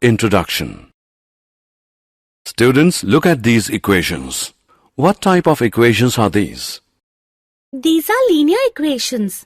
Introduction. Students, look at these equations. What type of equations are these? These are linear equations.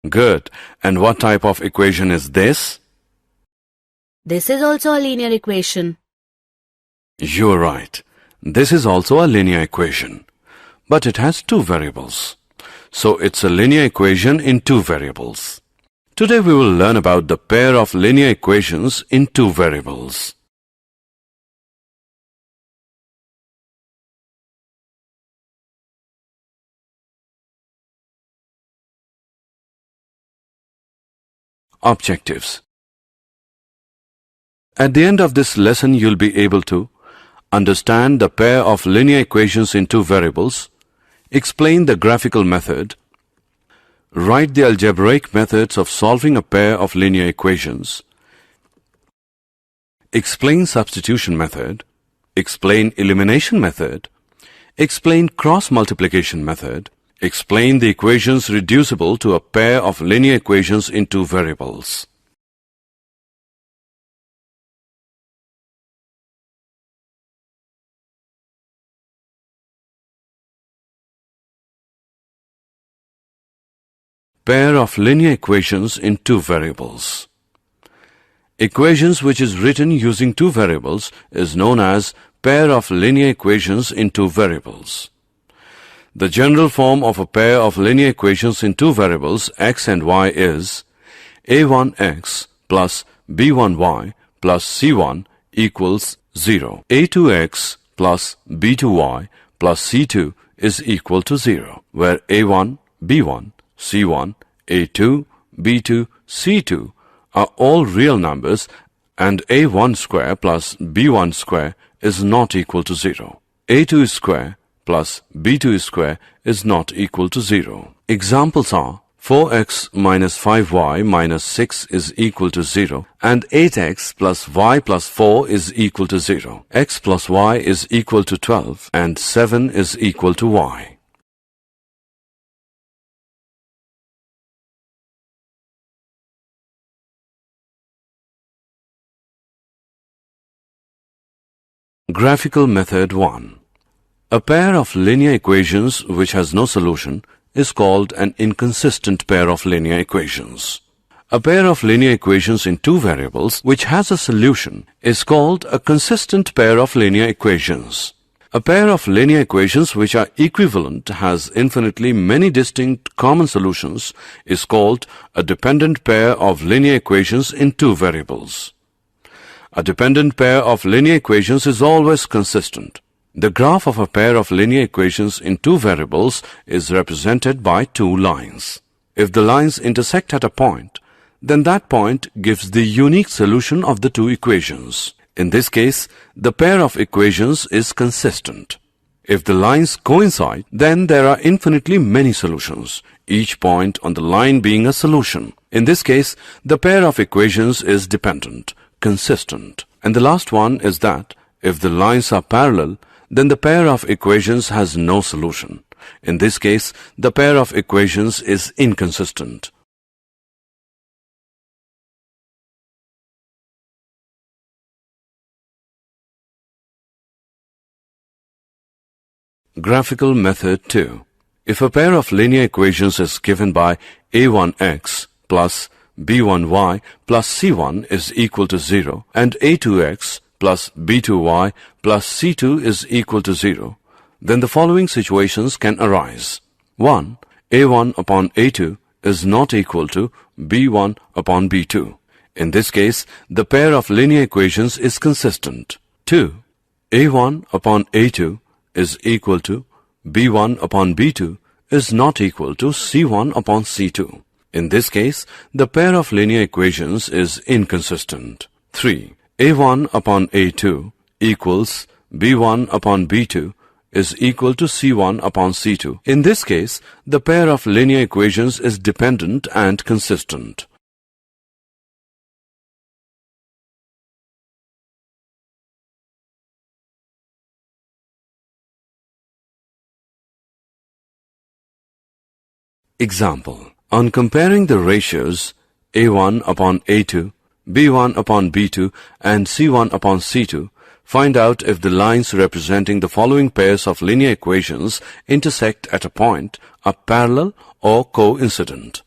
Good. And what type of equation is this? This is also a linear equation. You're right. This is also a linear equation. But it has two variables. So it's a linear equation in two variables. Today we will learn about the pair of linear equations in two variables. Objectives. At the end of this lesson, you'll be able to understand the pair of linear equations in two variables, explain the graphical method, write the algebraic methods of solving a pair of linear equations, explain substitution method, explain elimination method, explain cross-multiplication method, explain the equations reducible to a pair of linear equations in two variables. Pair of linear equations in two variables. Equations which is written using two variables is known as pair of linear equations in two variables. The general form of a pair of linear equations in two variables x and y is a1x plus b1y plus c1 equals 0. a2x plus b2y plus c2 is equal to 0, where a1, b1, c1, a2, b2, c2 are all real numbers and a1 square plus b1 square is not equal to 0. a2 square plus b2 square is not equal to 0. Examples are 4x minus 5y minus 6 is equal to 0 and 8x plus y plus 4 is equal to 0. X plus y is equal to 12 and 7 is equal to y. Graphical Method 1. A pair of linear equations which has no solution is called an inconsistent pair of linear equations. A pair of linear equations in two variables which has a solution is called a consistent pair of linear equations. A pair of linear equations which are equivalent has infinitely many distinct common solutions is called a dependent pair of linear equations in two variables. A dependent pair of linear equations is always consistent. The graph of a pair of linear equations in two variables is represented by two lines. If the lines intersect at a point, then that point gives the unique solution of the two equations. In this case, the pair of equations is consistent. If the lines coincide, then there are infinitely many solutions, each point on the line being a solution. In this case, the pair of equations is dependent, consistent. And the last one is that if the lines are parallel, then the pair of equations has no solution. In this case, the pair of equations is inconsistent. Graphical Method 2. If a pair of linear equations is given by a1x plus b1y plus c1 is equal to 0 and a2x plus b2y plus c2 is equal to 0, then the following situations can arise. 1. a1 upon a2 is not equal to b1 upon b2. In this case, the pair of linear equations is consistent. 2. a1 upon a2 is equal to b1 upon b2 is not equal to c1 upon c2. In this case, the pair of linear equations is inconsistent. 3. a1 upon a2 equals b1 upon b2 is equal to c1 upon c2. In this case, the pair of linear equations is dependent and consistent. Example. On comparing the ratios a1 upon a2, B1 upon B2 and C1 upon C2, find out if the lines representing the following pairs of linear equations intersect at a point are parallel or coincident.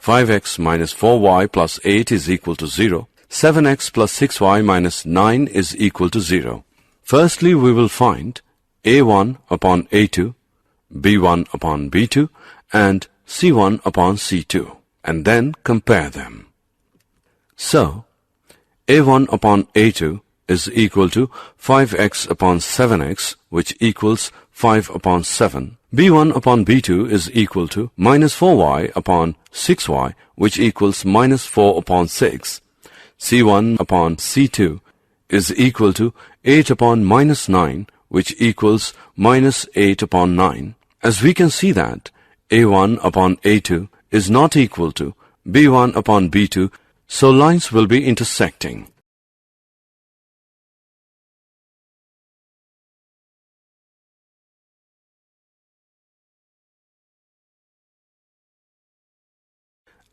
5x minus 4y plus 8 is equal to 0. 7x plus 6y minus 9 is equal to 0. Firstly, we will find A1 upon A2, B1 upon B2, and C1 upon C2, and then compare them. So, A1 upon A2 is equal to 5x upon 7x, which equals 5 upon 7. B1 upon B2 is equal to minus 4y upon 6y, which equals minus 4 upon 6. C1 upon C2 is equal to 8 upon minus 9, which equals minus 8 upon 9. As we can see that A1 upon A2 is not equal to B1 upon B2, so lines will be intersecting.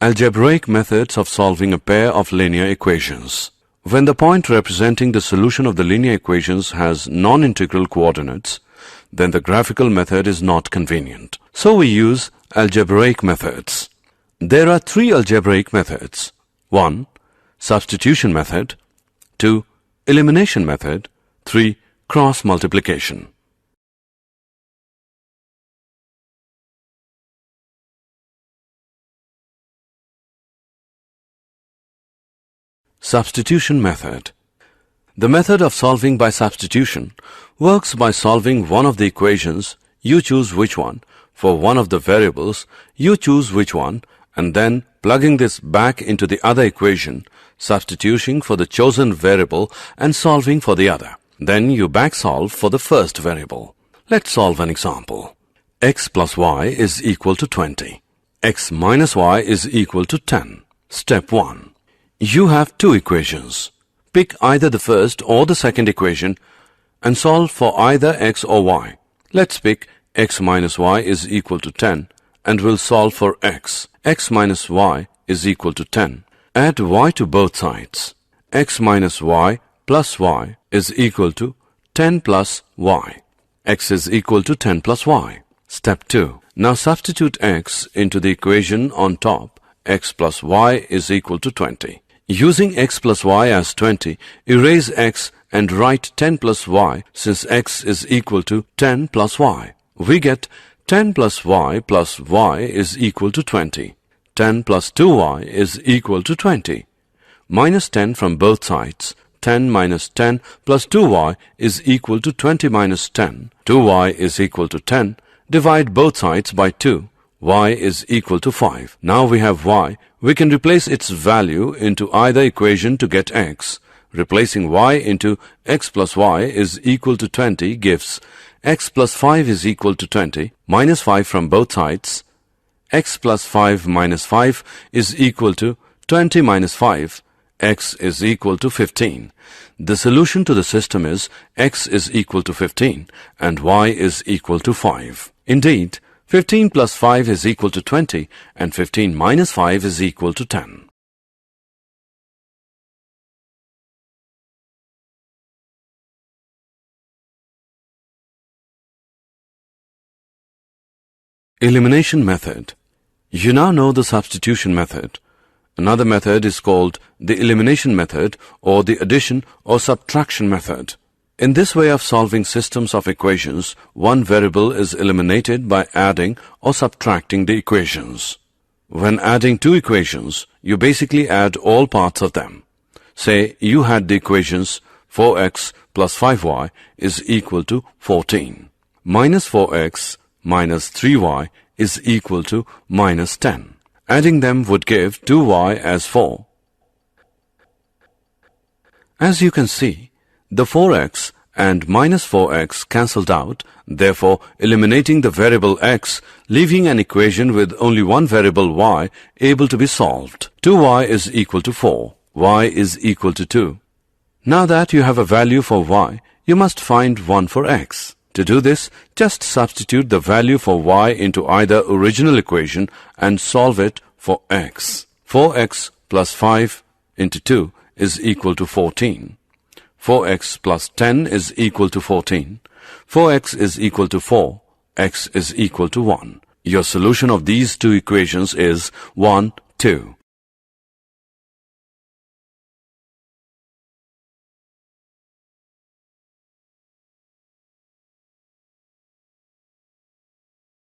Algebraic methods of solving a pair of linear equations. When the point representing the solution of the linear equations has non-integral coordinates, then the graphical method is not convenient. So we use algebraic methods. There are three algebraic methods. 1. Substitution method. 2. Elimination method. 3. Cross multiplication. Substitution method. The method of solving by substitution works by solving one of the equations, you choose which one, for one of the variables, you choose which one, and then plugging this back into the other equation, substituting for the chosen variable and solving for the other. Then you back solve for the first variable. Let's solve an example. X plus y is equal to 20. X minus y is equal to 10. Step 1. You have two equations. Pick either the first or the second equation and solve for either x or y. Let's pick x minus y is equal to 10 and we'll solve for x. X minus y is equal to 10. Add y to both sides. X minus y plus y is equal to 10 plus y. X is equal to 10 plus y. Step 2. Now substitute x into the equation on top. X plus y is equal to 20. Using x plus y as 20, erase x and write 10 plus y since x is equal to 10 plus y. We get 10 plus y is equal to 20. 10 plus 2y is equal to 20. Minus 10 from both sides. 10 minus 10 plus 2y is equal to 20 minus 10. 2y is equal to 10. Divide both sides by 2. Y is equal to 5. Now we have y. We can replace its value into either equation to get x. Replacing y into x plus y is equal to 20 gives x plus 5 is equal to 20, minus 5 from both sides. X plus 5 minus 5 is equal to 20 minus 5. X is equal to 15. The solution to the system is x is equal to 15 and y is equal to 5. Indeed, 15 plus 5 is equal to 20 and 15 minus 5 is equal to 10. Elimination method. You now know the substitution method. Another method is called the elimination method or the addition or subtraction method. In this way of solving systems of equations, one variable is eliminated by adding or subtracting the equations. When adding two equations, you basically add all parts of them. Say you had the equations 4x plus 5y is equal to 14. Minus 4x minus 3y is equal to minus 10. Adding them would give 2y as 4. As you can see, the 4x and minus 4x cancelled out, therefore eliminating the variable x, leaving an equation with only one variable y able to be solved. 2y is equal to 4. Y is equal to 2. Now that you have a value for y, you must find one for x. To do this, just substitute the value for y into either original equation and solve it for x. 4x plus 5 into 2 is equal to 14. 4x plus 10 is equal to 14. 4x is equal to 4. X is equal to 1. Your solution of these two equations is 1, 2.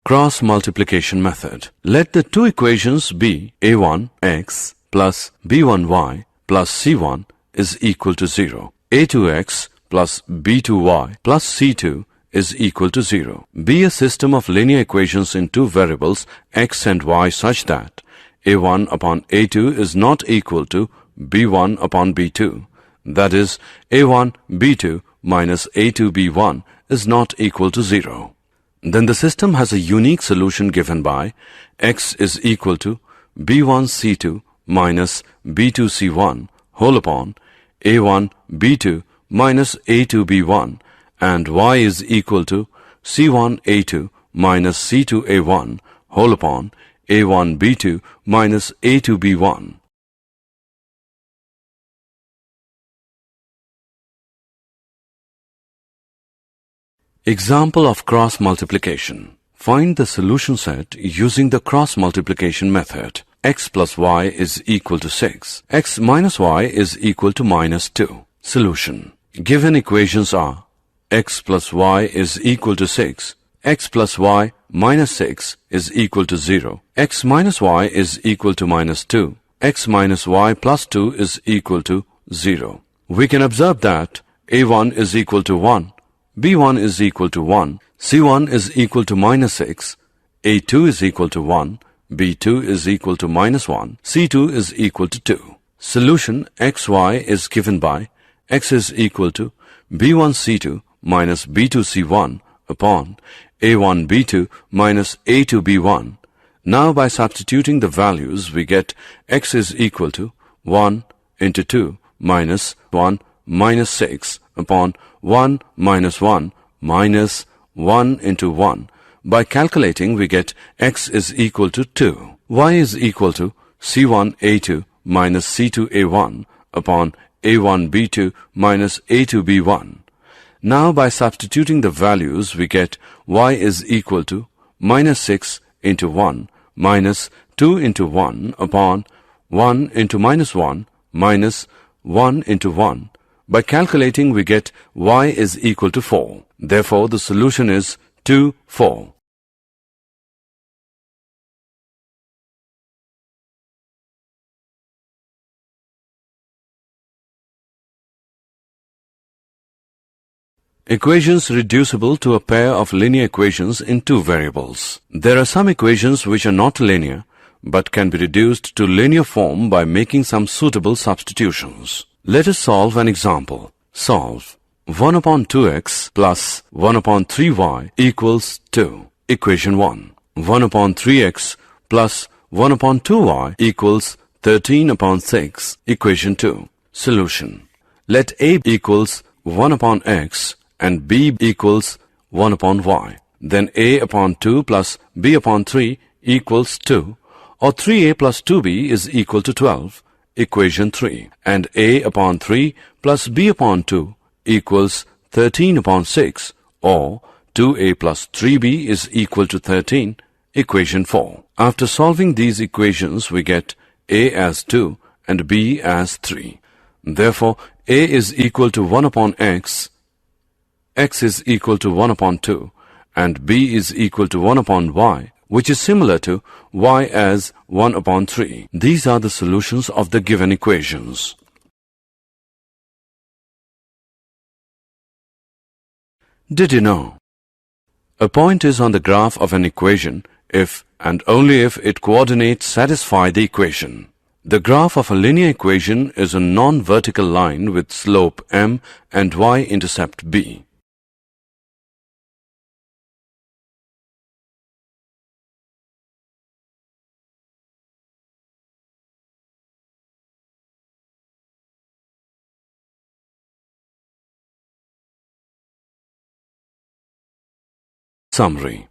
Cross multiplication method. Let the two equations be a1x plus b1y plus c1 is equal to 0. a2x plus b2y plus c2 is equal to 0. Be a system of linear equations in two variables x and y such that a1 upon a2 is not equal to b1 upon b2. That is, a1 b2 minus a2 b1 is not equal to 0. Then the system has a unique solution given by x is equal to b1 c2 minus b2 c1 whole upon a1 b2 minus a2 b1, and y is equal to c1 a2 minus c2 a1 whole upon a1 b2 minus a2 b1. Example of cross multiplication. Find the solution set using the cross multiplication method. X plus y is equal to 6. X minus y is equal to minus 2. Solution. Given equations are x plus y is equal to 6. X plus y minus 6 is equal to 0. X minus y is equal to minus 2. X minus y plus 2 is equal to 0. We can observe that a1 is equal to 1. b1 is equal to 1, c1 is equal to minus 6, a2 is equal to 1, b2 is equal to minus 1, c2 is equal to 2. Solution xy is given by x is equal to b1 c2 minus b2 c1 upon a1 b2 minus a2 b1. Now by substituting the values we get x is equal to 1 into 2 minus 1 minus 6 upon 1 minus 1 minus 1 into 1. By calculating we get x is equal to 2. Y is equal to c1 a2 minus c2 a1 upon a1 b2 minus a2 b1. Now by substituting the values we get y is equal to minus 6 into 1 minus 2 into 1 upon 1 into minus 1 minus 1 into 1. By calculating we get y is equal to 4. Therefore the solution is 2, 4. Equations reducible to a pair of linear equations in two variables. There are some equations which are not linear but can be reduced to linear form by making some suitable substitutions. Let us solve an example. Solve 1 upon 2x plus 1 upon 3y equals 2. Equation 1. 1 upon 3x plus 1 upon 2y equals 13 upon 6. Equation 2. Solution. Let a equals 1 upon x and b equals 1 upon y. Then a upon 2 plus b upon 3 equals 2, or 3a plus 2b is equal to 12. Equation 3. And a upon 3 plus b upon 2 equals 13 upon 6, or 2a plus 3b is equal to 13. Equation 4. After solving these equations we get a as 2 and b as 3. Therefore a is equal to 1 upon x, x is equal to 1 upon 2, and b is equal to 1 upon y, which is similar to y as 1 upon 3. These are the solutions of the given equations. Did you know? A point is on the graph of an equation if and only if its coordinates satisfy the equation. The graph of a linear equation is a non-vertical line with slope m and y-intercept b. Summary.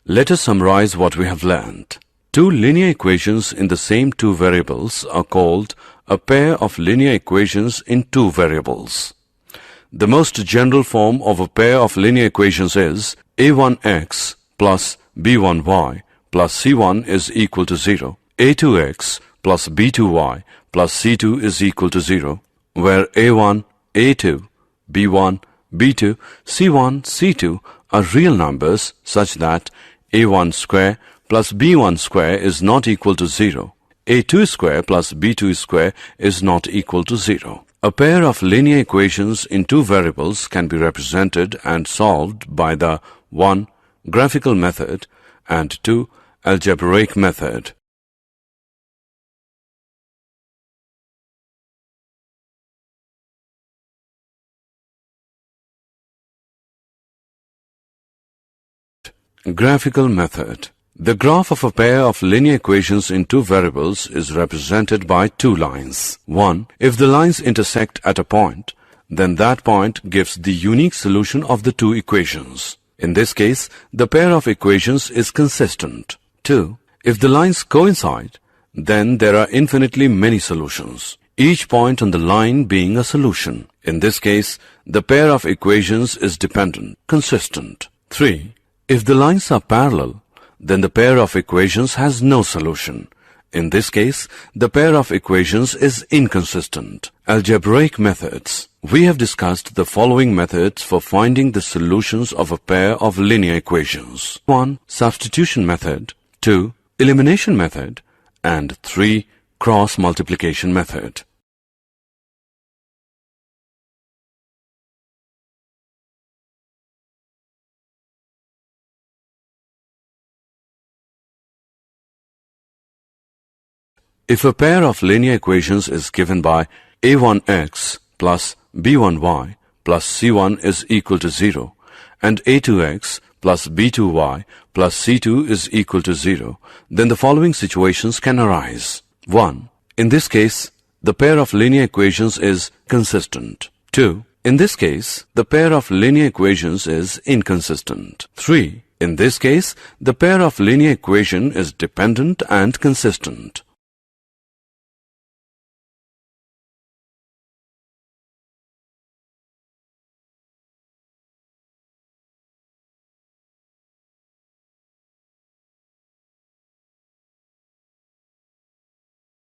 Let us summarize what we have learned. Two linear equations in the same two variables are called a pair of linear equations in two variables. The most general form of a pair of linear equations is a1x plus b1y plus c1 is equal to 0. a2x plus b2y plus c2 is equal to 0, where a1, a2, b1, b2, c1, c2 are real numbers such that a1 square plus b1 square is not equal to 0. a2 square plus b2 square is not equal to 0. A pair of linear equations in two variables can be represented and solved by the 1. Graphical method and 2. Algebraic method. Graphical method. The graph of a pair of linear equations in two variables is represented by two lines. 1. If the lines intersect at a point, then that point gives the unique solution of the two equations. In this case, the pair of equations is consistent. 2. If the lines coincide, then there are infinitely many solutions, each point on the line being a solution. In this case, the pair of equations is dependent, consistent. 3. If the lines are parallel, then the pair of equations has no solution. In this case, the pair of equations is inconsistent. Algebraic methods. We have discussed the following methods for finding the solutions of a pair of linear equations. 1. Substitution method. 2. Elimination method. And 3. Cross multiplication method. If a pair of linear equations is given by a1x plus b1y plus c1 is equal to 0 and a2x plus b2y plus c2 is equal to 0, then the following situations can arise. 1. In this case, the pair of linear equations is consistent. 2. In this case, the pair of linear equations is inconsistent. 3. In this case, the pair of linear equation is dependent and consistent.